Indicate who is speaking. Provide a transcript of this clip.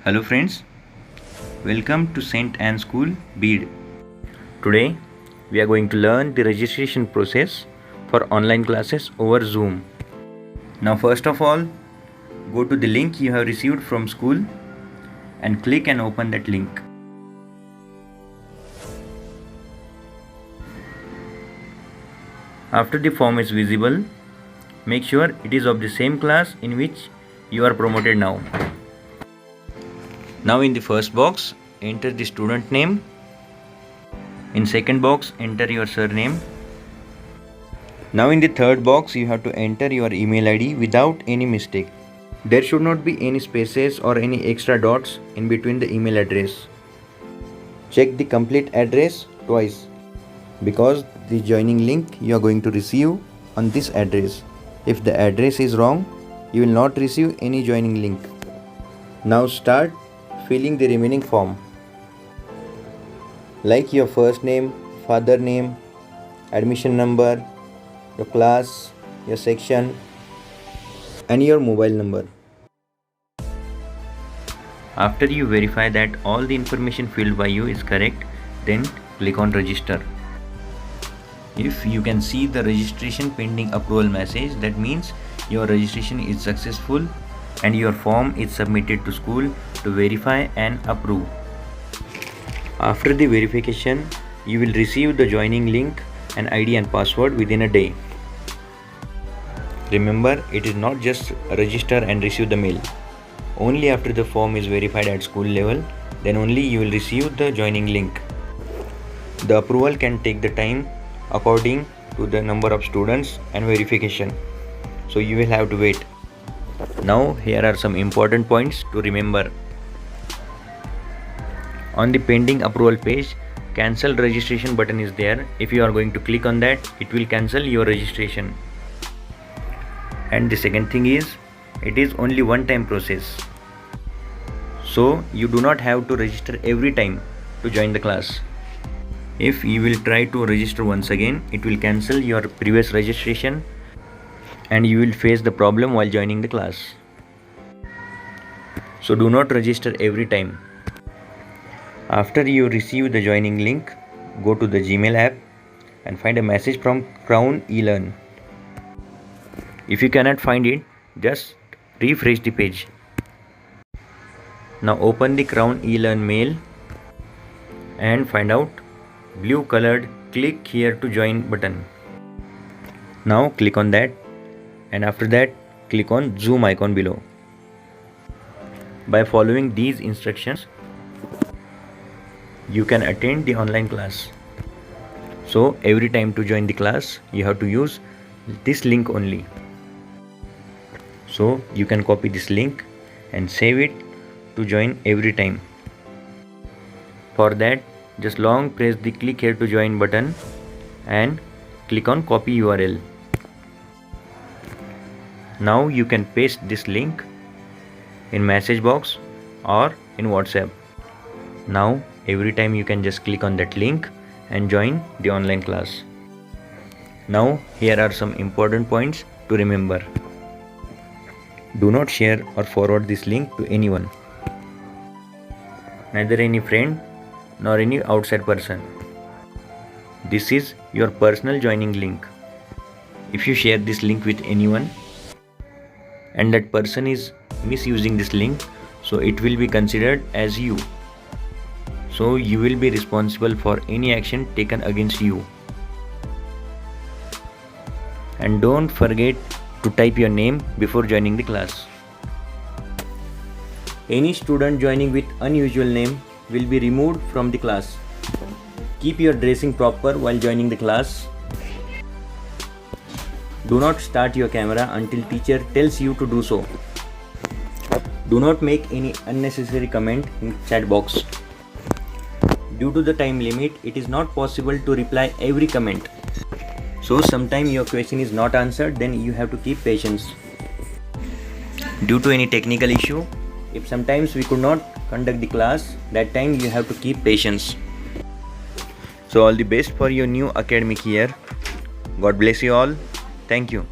Speaker 1: Hello friends, welcome to St. Anne School, Bede. Today we are going to learn the registration process for online classes over Zoom. Now first of all, go to the link you have received from school and click and open that link. After the form is visible, make sure it is of the same class in which you are promoted now. Now in the first box, enter the student name. In second box, enter your surname. Now in the third box, you have to enter your email ID without any mistake. There should not be any spaces or any extra dots in between the email address. Check the complete address twice because the joining link you are going to receive on this address. If the address is wrong, you will not receive any joining link. Now start filling the remaining form, like your first name, father name, admission number, your class, your section, and your mobile number. After you verify that all the information filled by you is correct, then click on register. If you can see the registration pending approval message, that means your registration is successful and your form is submitted to school to verify and approve. After the verification, you will receive the joining link and ID and password within a day. Remember, it is not just register and receive the mail. Only after the form is verified at school level, then only you will receive the joining link. The approval can take the time according to the number of students and verification. So you will have to wait. Now here are some important points to remember. On the pending approval page, cancel registration button is there. If you are going to click on that, it will cancel your registration. And the second thing is, it is only one time process. So you do not have to register every time to join the class. If you will try to register once again, it will cancel your previous registration and you will face the problem while joining the class. So do not register every time. After you receive the joining link, go to the Gmail app and find a message from Crown eLearn. If you cannot find it, just refresh the page. Now open the Crown eLearn mail and find out blue colored click here to join button. Now click on that and after that click on Zoom icon below. By following these instructions, you can attend the online class. So every time to join the class, you have to use this link only. So you can copy this link and save it to join every time. For that, just long press the click here to join button and click on copy URL. Now you can paste this link in message box or in WhatsApp. Now every time you can just click on that link and join the online class. Now here are some important points to remember. Do not share or forward this link to anyone, neither any friend nor any outside person. This is your personal joining link. If you share this link with anyone and that person is misusing this link, so it will be considered as you. So you will be responsible for any action taken against you. And don't forget to type your name before joining the class. Any student joining with unusual name will be removed from the class. Keep your dressing proper while joining the class. Do not start your camera until teacher tells you to do so. Do not make any unnecessary comment in chat box. Due to the time limit, it is not possible to reply every comment. So sometimes your question is not answered, then you have to keep patience. Due to any technical issue, if sometimes we could not conduct the class, that time you have to keep patience. So all the best for your new academic year. God bless you all. Thank you.